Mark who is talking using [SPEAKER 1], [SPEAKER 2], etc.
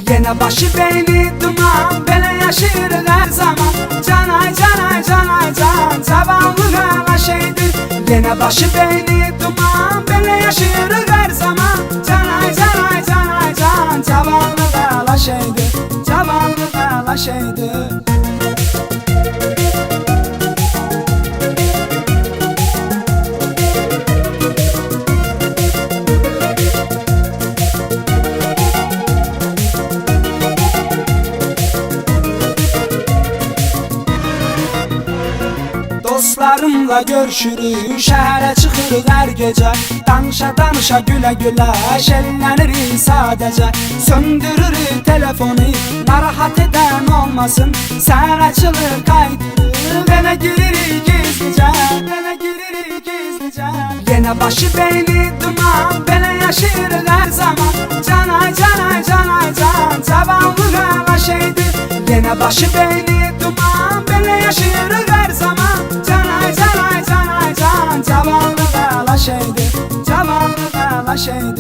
[SPEAKER 1] Yine başı beyni duman, böyle yaşayırıq her zaman. Canay canay canay can, zavallı qala şeydir. Yine başı beyni duman, böyle yaşayırıq her zaman. Canay canay canay can, zavallı qala şeydir. Zavallı qala şeydir. Dostlarımla görüşürük, şəhərə çıxırıq hər gecə. Danışa danışa gülə gülə, şərinlənirik sadəcə. Söndürürük telefonu, narahat edən olmasın. Səhər açılır qaydırıq, evə giririk gizlicə, evə giririk gizlicə. Yenə başı beyni duman, belə yaşayırıq hər zaman. Canay canay canay can, zavallı qala şeydir. Yenə başı beyni duman, belə yaşayırıq hər zaman. Canay canay canay can, zavallı qala şeydir. Zavallı qala şeydir.